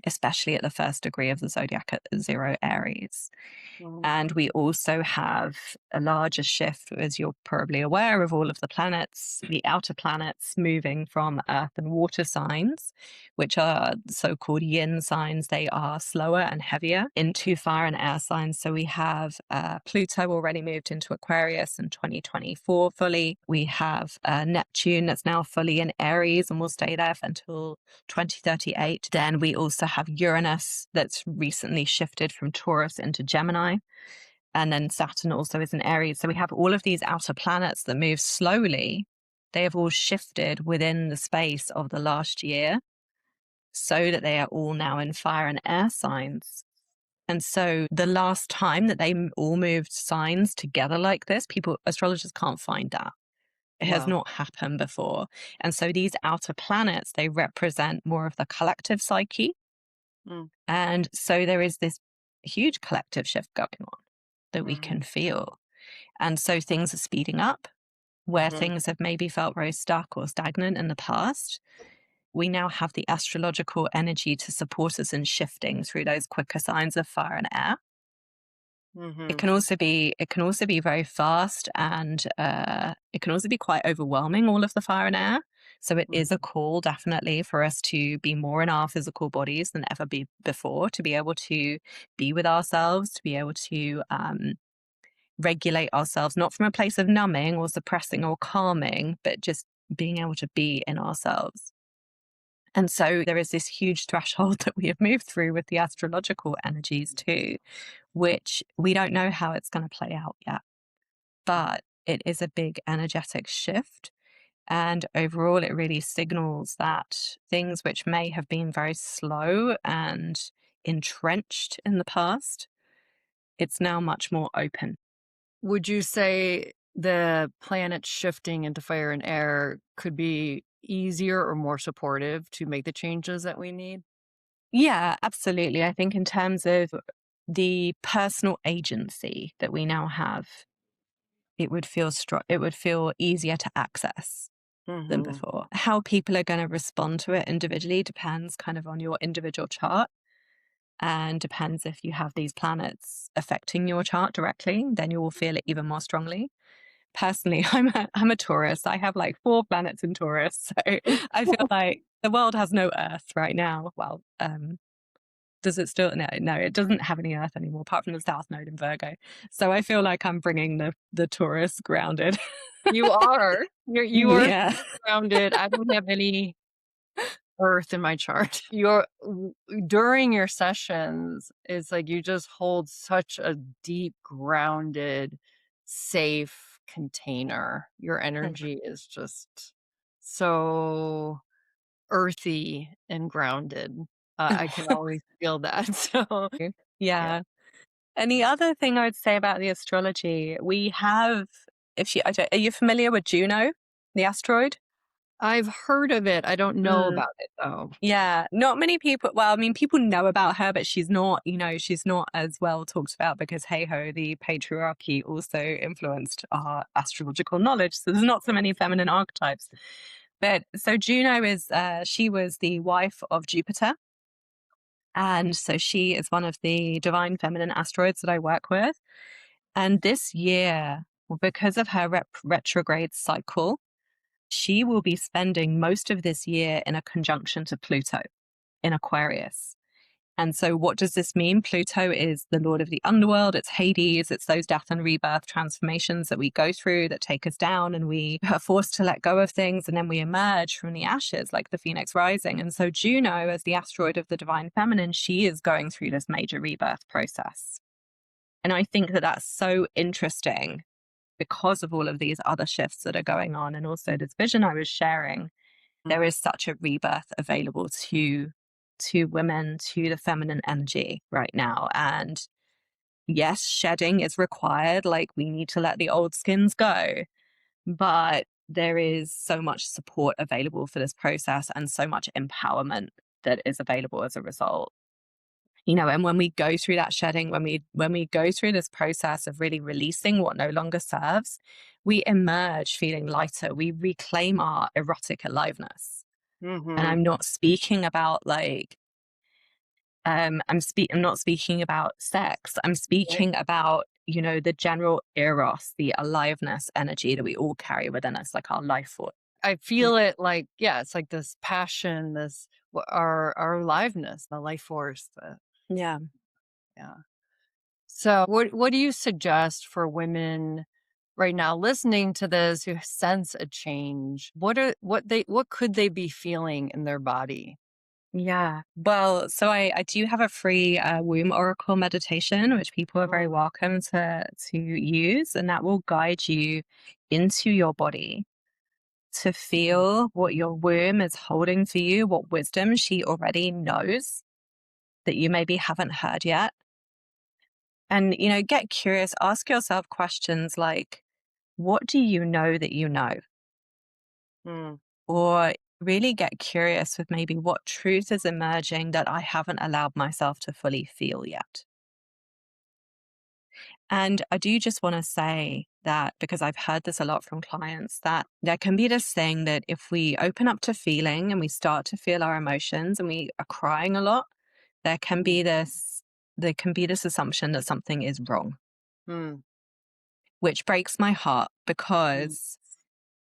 especially at the first degree of the zodiac at 0 Aries. Mhm. And we also have a larger shift, as you're probably aware, of all of the planets, the outer planets moving from earth and water signs, which are so-called yin signs. They are slower and heavier, into fire and air signs. So we have Pluto already moved into Aquarius in 2024 fully. We have Neptune that's now fully in Aries and will stay there until 2038. Then we also have Uranus that's recently shifted from Taurus into Gemini. And then Saturn also is in Aries. So we have all of these outer planets that move slowly they have all shifted within the space of the last year so that they are all now in fire and air signs. And so the last time that they all moved signs together like this, astrologers can't find that. It has not happened before. And so these outer planets, they represent more of the collective psyche. And so there is this huge collective shift going on that we can feel. And so things are speeding up where things have maybe felt very stuck or stagnant in the past. We now have the astrological energy to support us in shifting through those quicker signs of fire and air. It can also be very fast, and it can also be quite overwhelming, all of the fire and air. So it is a call definitely for us to be more in our physical bodies than ever before, to be able to be with ourselves, to be able to regulate ourselves, not from a place of numbing or suppressing or calming, but just being able to be in ourselves. And so there is this huge threshold that we have moved through with the astrological energies too, which we don't know how it's going to play out yet. But it is a big energetic shift. And overall, it really signals that things which may have been very slow and entrenched in the past, it's now much more open. Would you say the planet shifting into fire and air could be easier or more supportive to make the changes that we need? Yeah, absolutely. I think in terms of the personal agency that we now have, it would feel easier to access than before. How people are going to respond to it individually depends kind of on your individual chart, and depends if you have these planets affecting your chart directly, then you will feel it even more strongly. Personally, I'm a Taurus. I have like 4 planets in Taurus, so I feel like the world has no Earth right now. Well, does it still? No, it doesn't have any Earth anymore, apart from the South Node in Virgo. So I feel like I'm bringing the Taurus grounded. You are. You are Yeah. grounded. I don't have any Earth in my chart. During your sessions, it's like you just hold such a deep, grounded, safe container. Your energy is just so earthy and grounded. I can always feel that. So, yeah. Yeah. And the other thing I would say about the astrology, we have, are you familiar with Juno, the asteroid? I've heard of it. I don't know about it though. Yeah, not many people. Well, I mean, people know about her, but she's not, she's not as well talked about because, hey ho, the patriarchy also influenced our astrological knowledge. So there's not so many feminine archetypes. But so Juno she was the wife of Jupiter. And so she is one of the divine feminine asteroids that I work with. And this year, because of her retrograde cycle, she will be spending most of this year in a conjunction to Pluto in Aquarius. And so what does this mean? Pluto is the lord of the underworld. It's Hades. It's those death and rebirth transformations that we go through that take us down, and we are forced to let go of things, and then we emerge from the ashes like the phoenix rising. And so Juno, as the asteroid of the divine feminine, she is going through this major rebirth process. And I think that that's so interesting because of all of these other shifts that are going on, and also this vision I was sharing. There is such a rebirth available to women, to the feminine energy right now. And yes, shedding is required. Like, we need to let the old skins go. But there is so much support available for this process and so much empowerment that is available as a result. And when we go through that shedding, when we go through this process of really releasing what no longer serves, we emerge feeling lighter. We reclaim our erotic aliveness. And I'm not speaking about like, I'm not speaking about sex. I'm speaking about, the general eros, the aliveness energy that we all carry within us, like our life force. I feel it like, yeah, it's like this passion, our aliveness, the life force. Yeah. So what do you suggest for women right now listening to this who sense a change? What could they be feeling in their body? Yeah. Well, so I do have a free womb oracle meditation, which people are very welcome to use, and that will guide you into your body to feel what your womb is holding for you, what wisdom she already knows that you maybe haven't heard yet. And, get curious, ask yourself questions like, what do you know that you know? Mm. Or really get curious with maybe what truth is emerging that I haven't allowed myself to fully feel yet. And I do just want to say that, because I've heard this a lot from clients, that there can be this thing that if we open up to feeling and we start to feel our emotions and we are crying a lot, there can be this assumption that something is wrong, Mm. which breaks my heart, Mm. because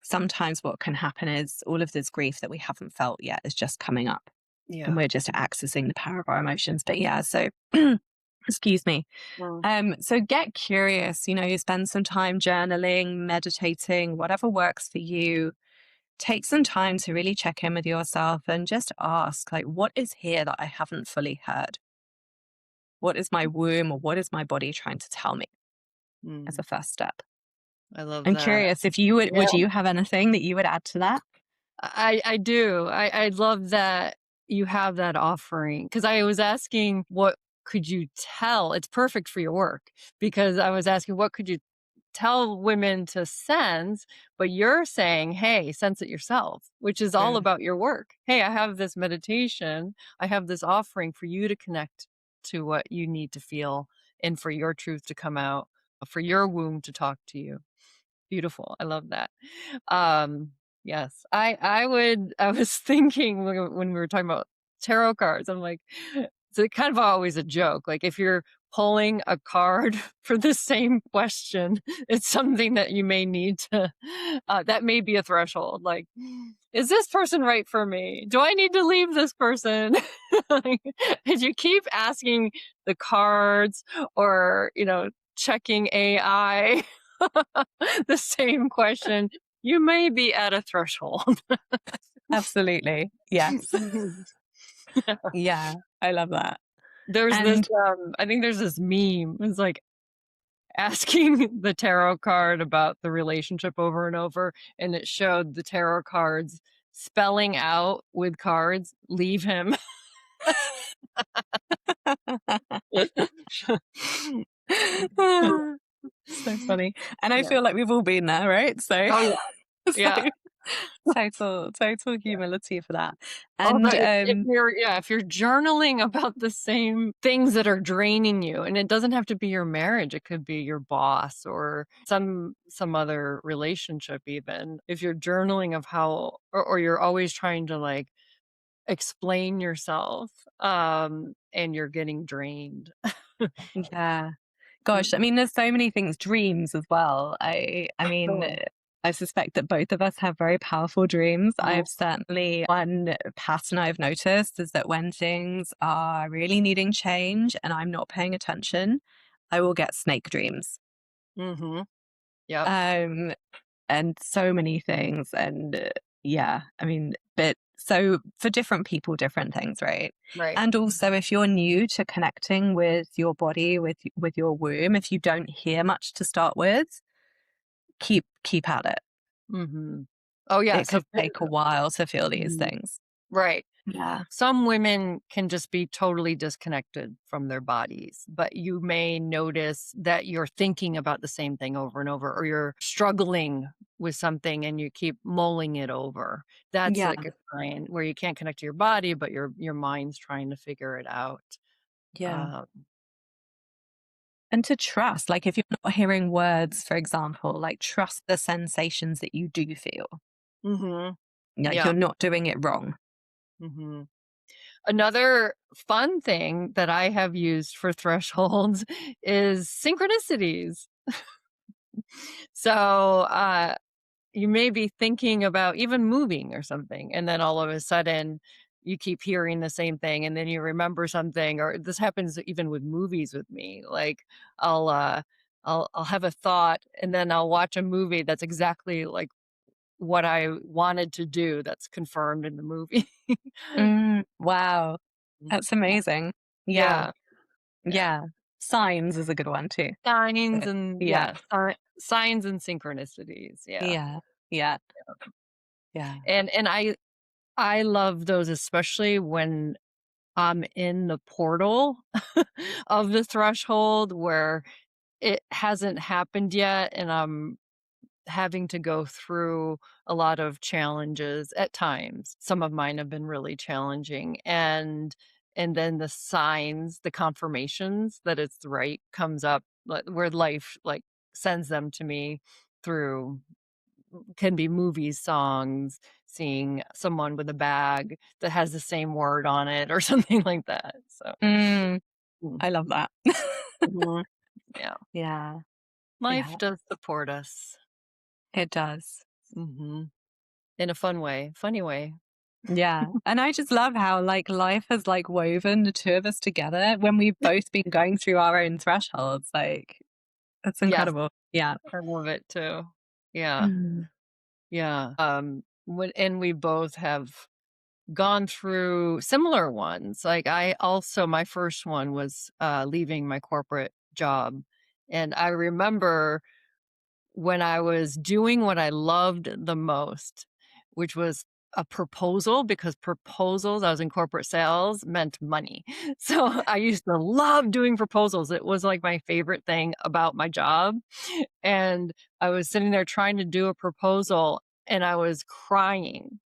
sometimes what can happen is all of this grief that we haven't felt yet is just coming up and Yeah. we're just accessing the power of our emotions. But yeah, so excuse me. Mm. So get curious, you spend some time journaling, meditating, whatever works for you. Take some time to really check in with yourself and just ask, like, what is here that I haven't fully heard? What is my womb or what is my body trying to tell me, as Mm. a first step? I love I'm that. curious if you Yeah. would you have anything that you would add to that? I do. I love that you have that offering, because I was asking, what could you tell? It's perfect for your work, because I was asking, what could you tell women to sense? But you're saying, hey, sense it yourself, which is all Mm, about your work. Hey, I have this meditation, I have this offering for you to connect to what you need to feel and for your truth to come out, for your womb to talk to you. Beautiful. I love that. Um, yes, I was thinking when we were talking about tarot cards, I'm like, it's kind of always a joke. Like, if you're pulling a card for the same question, it's something that you may need to, that may be a threshold. Like, is this person right for me? Do I need to leave this person? Like, if you keep asking the cards, or, checking AI, the same question, you may be at a threshold. absolutely. Yes. Yeah. Yeah. I love that. There's this, And I think there's this meme. It's like asking the tarot card about the relationship over and over, and it showed the tarot cards spelling out with cards, "Leave him." so funny. And I Yeah. feel like we've all been there, right? So Oh, yeah. so Yeah. total humility for that. And Although if you're journaling about the same things that are draining you, and it doesn't have to be your marriage, it could be your boss or some other relationship even. If you're journaling of how, or you're always trying to, like, explain yourself, and you're getting drained. yeah. Gosh, I mean, there's so many things, dreams as well. I mean, Oh. I suspect that both of us have very powerful dreams. Mhm. I've certainly, one pattern I've noticed is that when things are really needing change and I'm not paying attention, I will get snake dreams. Mhm. Yep. Um, and so many things. And yeah, I mean, but so for different people, different things, right? Right. And also, if you're new to connecting with your body, with your womb, if you don't hear much to start with, keep at it. Mhm. Oh, yeah, It so could take a while to feel these Mhm. things. Right. Yeah. Some women can just be totally disconnected from their bodies, but you may notice that you're thinking about the same thing over and over, or you're struggling with something and you keep mulling it over. That's Yeah. like a sign where you can't connect to your body, but your mind's trying to figure it out. Yeah. Uh, And to trust, like if you're not hearing words, for example, like trust the sensations that you do feel. mhm. Like you're Yeah. not doing it wrong. Mhm. Another fun thing that I have used for thresholds is synchronicities. So, you may be thinking about even moving or something, and then all of a sudden you keep hearing the same thing, and then you remember something. Or this happens even with movies with me. Like, I'll uh I'll have a thought, and then I'll watch a movie that's exactly like what I wanted to do, that's confirmed in the movie. Wow. Mm. That's amazing. Yeah. Yeah. Yeah. Yeah. Signs is a good one too. Signs and Yeah. yeah, signs and synchronicities. Yeah. Yeah. Yeah. Yeah. And I love those, especially when I'm in the portal of the threshold where it hasn't happened yet, and I'm having to go through a lot of challenges at times. Some of mine have been really challenging, and then the signs, the confirmations that it's right comes up, where life, like, sends them to me through can be movies, songs, seeing someone with a bag that has the same word on it or something like that. So, Mm, mm, I love that. mhm, yeah, Yeah. life Yeah. does support us. It does. Mhm. In a fun way, funny way. Yeah. And I just love how like life has like woven the two of us together when we've both been going through our own thresholds. Like it's Yes, incredible. Yeah. I love it too. Yeah, Mm. yeah. When and we both have gone through similar ones. Like, I also my first one was, leaving my corporate job, and I remember when I was doing what I loved the most, which was a proposal, because proposals, I was in corporate sales, meant money. So I used to love doing proposals. It was like my favorite thing about my job. And I was sitting there trying to do a proposal, and I was crying.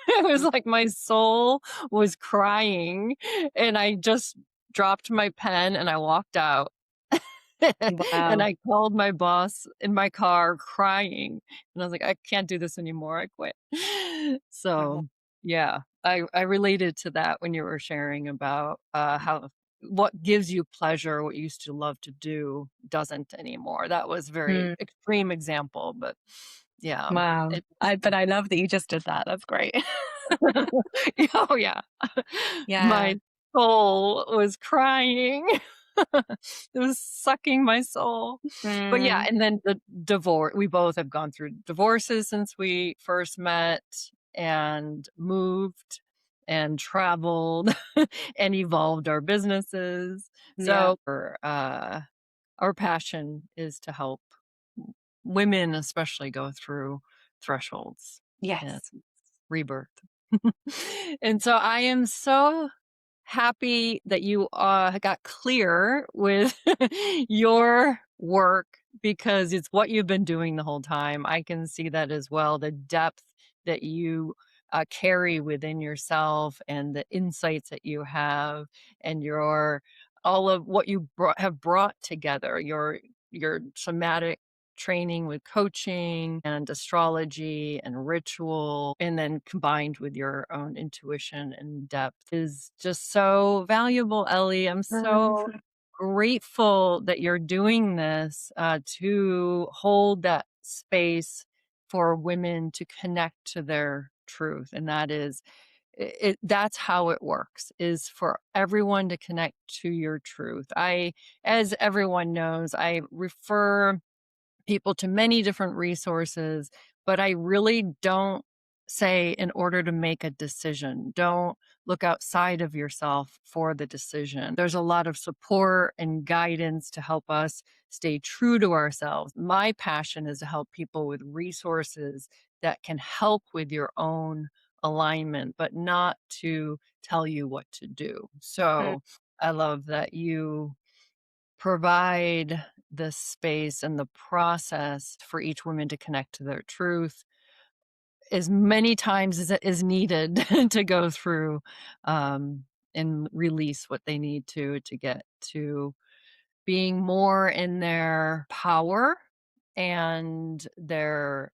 It was like my soul was crying, and I just dropped my pen and I walked out. And Wow. I called my boss in my car crying, and I was like, "I can't do this anymore, I quit." Wow. So, yeah, I related to that when you were sharing about, how what gives you pleasure, what you used to love to do doesn't anymore. That was very Mm, extreme example, but yeah, wow. it But I love that you just did that. That's great. Oh, yeah. Yeah. My soul was crying. It was sucking my soul. But, yeah, Mm, and then the divorce, we both have gone through divorces since we first met, and moved and traveled and evolved our businesses. yeah. So, our passion is to help women especially go through thresholds and Yes. rebirth. And so I am so happy that you got clear with your work, because it's what you've been doing the whole time. I can see that as well. The depth that you carry within yourself, and the insights that you have, and your all of what you have brought together, your somatic training with coaching and astrology and ritual, and then combined with your own intuition and depth, is just so valuable, Ellie. I'm so grateful that you're doing this, to hold that space for women to connect to their truth. And that is that's how it works, is for everyone to connect to your truth. As everyone knows, I refer people to many different resources, but I really don't say, in order to make a decision, don't look outside of yourself for the decision. There's a lot of support and guidance to help us stay true to ourselves. My passion is to help people with resources that can help with your own alignment, but not to tell you what to do. Mm, So I love that you provide the space and the process for each woman to connect to their truth as many times as it is needed to go through, um, and release what they need to get to being more in their power and their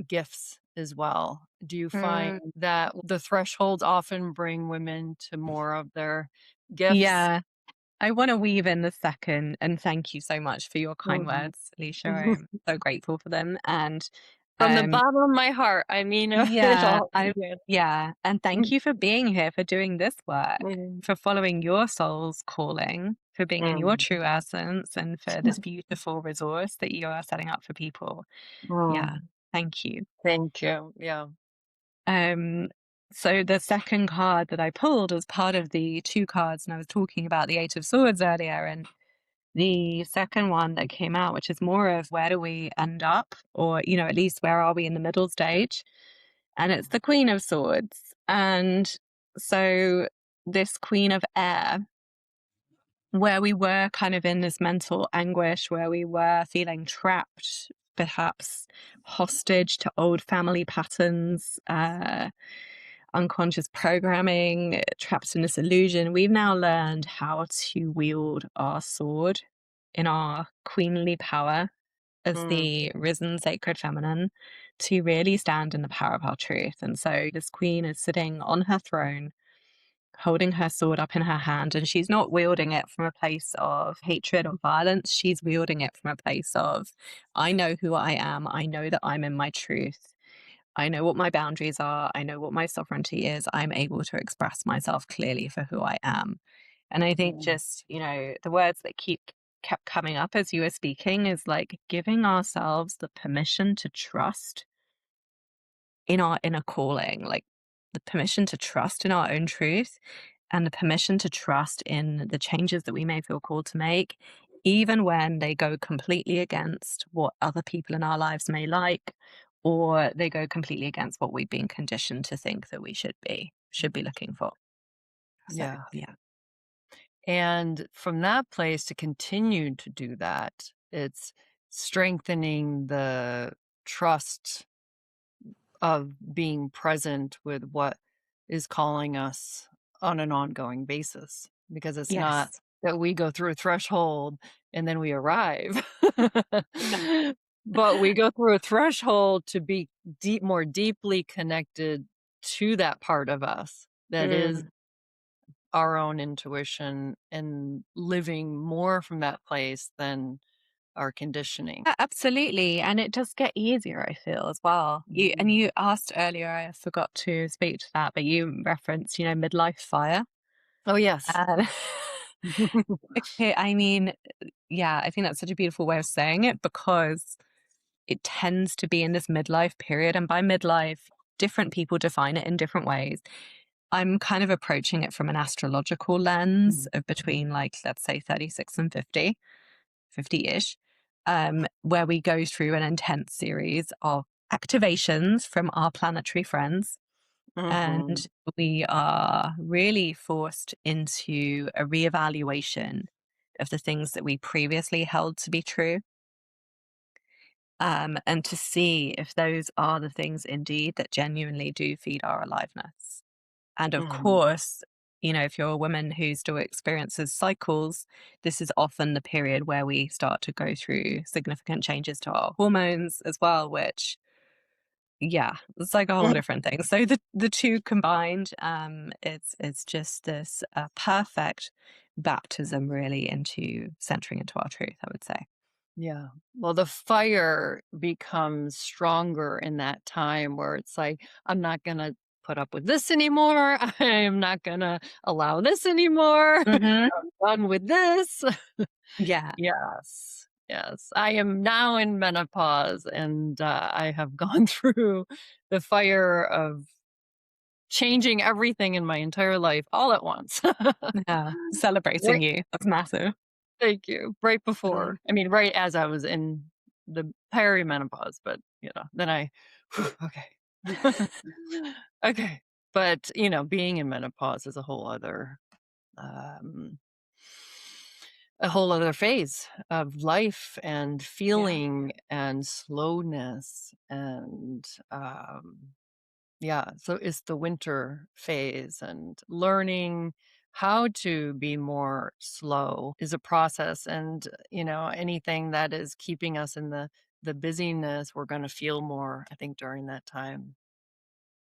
gifts as well. Do you find mm. that the thresholds often bring women to more of their gifts? Yeah. I want to weave in the second and thank you so much for your kind Mhm. words, Alicia. I'm so grateful for them. And From the um bottom of my heart, I mean it yeah, all. I Yeah. yeah, and thank you for being here, for doing this work, Mm, for following your soul's calling, for being in your mm, true essence, and for this beautiful resource that you are setting up for people. Yeah, mm. thank you. Thank you. Yeah. Um, so the second card that I pulled was part of the two cards, and I was talking about the Eight of Swords earlier, and the second one that came out, which is more of where do we end up, or at least where are we in the middle stage? and it's the Queen of Swords. And so this Queen of Air, where we were kind of in this mental anguish, where we were feeling trapped, perhaps hostage to old family patterns, unconscious programming, trapped in this illusion, we've now learned how to wield our sword in our queenly power as Mm, the risen sacred feminine to really stand in the power of our truth. And so this queen is sitting on her throne, holding her sword up in her hand, and she's not wielding it from a place of hatred or violence. She's wielding it from a place of, I know who I am. I know that I'm in my truth. I know what my boundaries are. I know what my sovereignty is. I'm able to express myself clearly for who I am. And I think mm, just, the words that kept coming up as you were speaking is like giving ourselves the permission to trust in our inner calling, like the permission to trust in our own truth and the permission to trust in the changes that we may feel called to make, even when they go completely against what other people in our lives may like, or they go completely against what we've been conditioned to think that we should be looking for. So yeah. yeah. And from that place to continue to do that, it's strengthening the trust of being present with what is calling us on an ongoing basis. Because it's not Yes. that we go through a threshold and then we arrive, but we go through a threshold to be more deeply connected to that part of us that is Mm. our own intuition and living more from that place than our conditioning. Absolutely. And it does get easier, I feel, as well. Mhm. You asked earlier, I forgot to speak to that, but you referenced, Midlife Fire. Oh, yes. And okay, I mean, yeah, I think that's such a beautiful way of saying it because it tends to be in this midlife period. And by midlife, different people define it in different ways. I'm kind of approaching it from an astrological lens Mhm. of between, like, let's say 36 and 50, 50-ish, where we go through an intense series of activations from our planetary friends. Mhm. And we are really forced into a reevaluation of the things that we previously held to be true, and to see if those are the things indeed that genuinely do feed our aliveness. And of Mhm. course, if you're a woman who still experiences cycles, this is often the period where we start to go through significant changes to our hormones as well, which, yeah, it's like a whole Mhm. different thing. So the two combined, it's just this perfect baptism really into centering into our truth, I would say. Yeah. Well, the fire becomes stronger in that time where it's like, I'm not going to put up with this anymore. I am not going to allow this anymore. Hmm. I'm done with this. Yeah. Yes. Yes. I am now in menopause and I have gone through the fire of changing everything in my entire life all at once. Yeah. Celebrating Right. you. That's massive. Thank you. Right Mm. before. I mean, right as I was in the perimenopause, but then I okay. Okay. But, being in menopause is um a whole other phase of life and Yeah. feeling and slowness and yeah, so it's the winter phase and learning how to be more slow is a process and anything that is keeping us in the busyness we're going to feel more I think during that time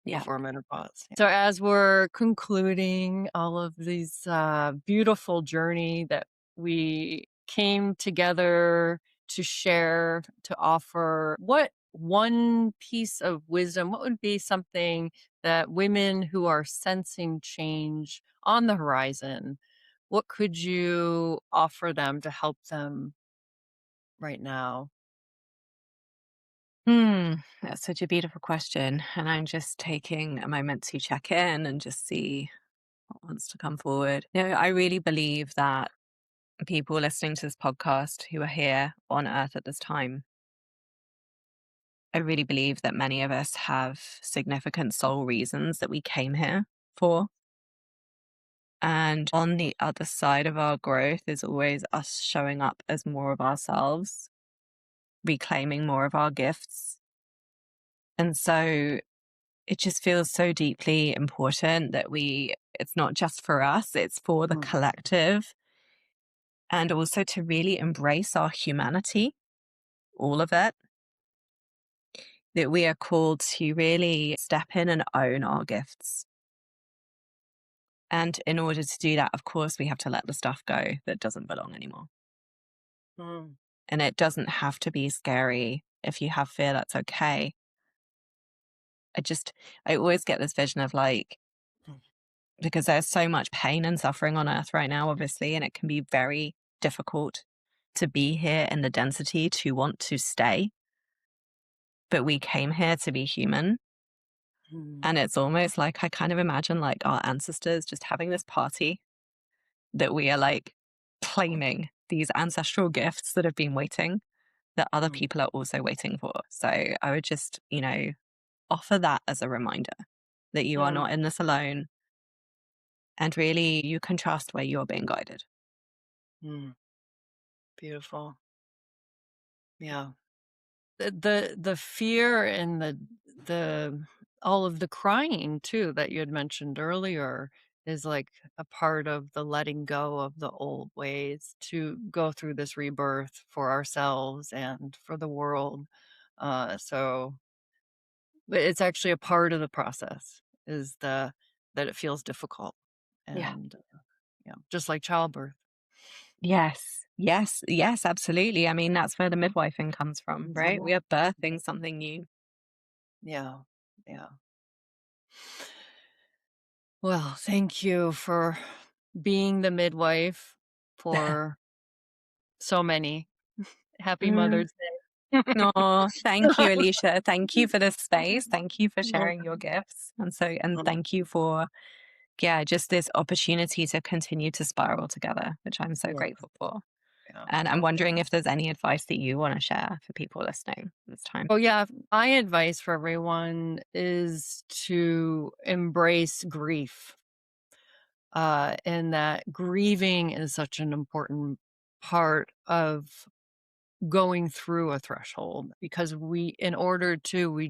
Yeah. before menopause. So as we're concluding all of these beautiful journey that we came together to share, to offer, what one piece of wisdom, what would be something that women who are sensing change on the horizon, what could you offer them to help them right now? That's such a beautiful question. And I'm just taking a moment to check in and just see what wants to come forward. I really believe that people listening to this podcast who are here on Earth at this time I really believe that many of us have significant soul reasons that we came here for. And on the other side of our growth is always us showing up as more of ourselves, reclaiming more of our gifts. And so it just feels so deeply important that it's not just for us, it's for the Mm, collective, and also to really embrace our humanity, all of it, that we are called to really step in and own our gifts. And in order to do that, of course, we have to let the stuff go that doesn't belong anymore. mm, And it doesn't have to be scary. If you have fear, that's okay. I always get this vision of like, mm, because there's so much pain and suffering on earth right now, obviously, and it can be very difficult to be here in the density to want to stay. But we came here to be human. mm. And it's almost like I kind of imagine like our ancestors just having this party that we are like claiming these ancestral gifts that have been waiting, that other Mm, people are also waiting for. So I would just, offer that as a reminder that you are mm, not in this alone. And really, you can trust where you're being guided. mm. Beautiful. Yeah. The fear and the all of the crying too that you had mentioned earlier is like a part of the letting go of the old ways to go through this rebirth for ourselves and for the world. So but it's actually a part of the process is that it feels difficult Yeah. and yeah, just like childbirth. Yes. Yes. Yes. Absolutely. I mean, that's where the midwifing comes from, right? Mhm. We are birthing something new. Yeah. Yeah. Well, thank you for being the midwife for so many. Happy Mm. Mother's Day. Oh, thank you, Elicia. Thank you for this space. Thank you for Well, sharing your gifts. And thank you for, yeah, just this opportunity to continue to spiral together, which I'm so yeah, grateful for. yeah. And I'm wondering if there's any advice that you want to share for people listening this time. Oh, yeah. My advice for everyone is to embrace grief. And that grieving is such an important part of going through a threshold because we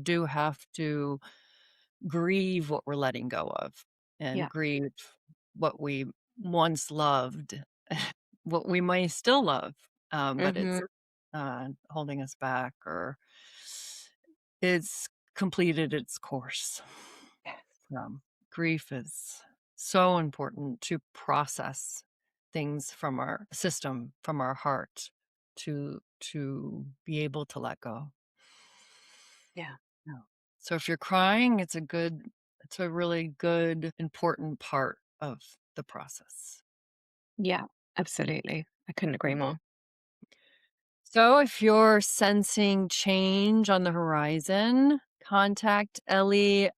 do have to grieve what we're letting go of and Yeah. grieve what we once loved, what we may still love, but it's Hmm. holding us back or it's completed its course. Grief is so important to process things from our system, from our heart, to be able to let go. Yeah. Yeah. So if you're crying, it's a really good, important part of the process. Yeah. Absolutely. I couldn't agree more. So if you're sensing change on the horizon, contact Ellie.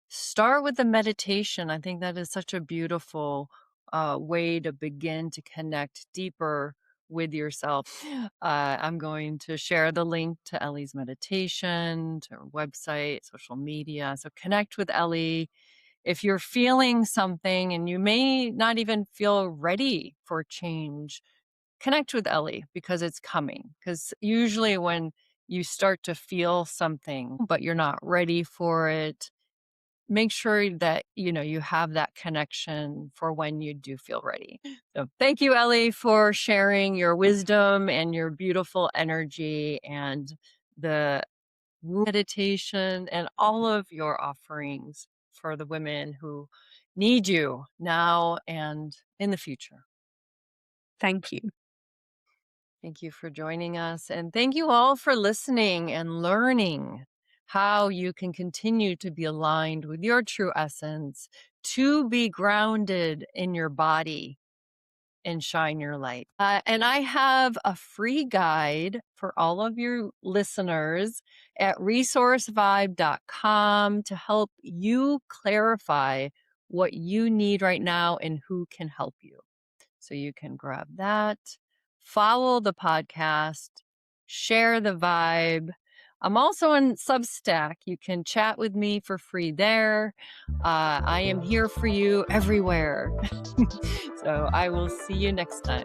Start with the meditation. I think that is such a beautiful way to begin to connect deeper with yourself. I'm going to share the link to Ellie's meditation, to her website, social media. So connect with Ellie. If you're feeling something and you may not even feel ready for change, connect with Ellie because it's coming. Because usually when you start to feel something, but you're not ready for it, make sure that you have that connection for when you do feel ready. So thank you, Ellie, for sharing your wisdom and your beautiful energy and the meditation and all of your offerings for the women who need you now and in the future. Thank you. Thank you for joining us. And thank you all for listening and learning how you can continue to be aligned with your true essence, to be grounded in your body and shine your light. And I have a free guide for all of your listeners at resourcevibe.com to help you clarify what you need right now and who can help you. So you can grab that, follow the podcast, share the vibe. I'm also on Substack. You can chat with me for free there. I am here for you everywhere. So I will see you next time.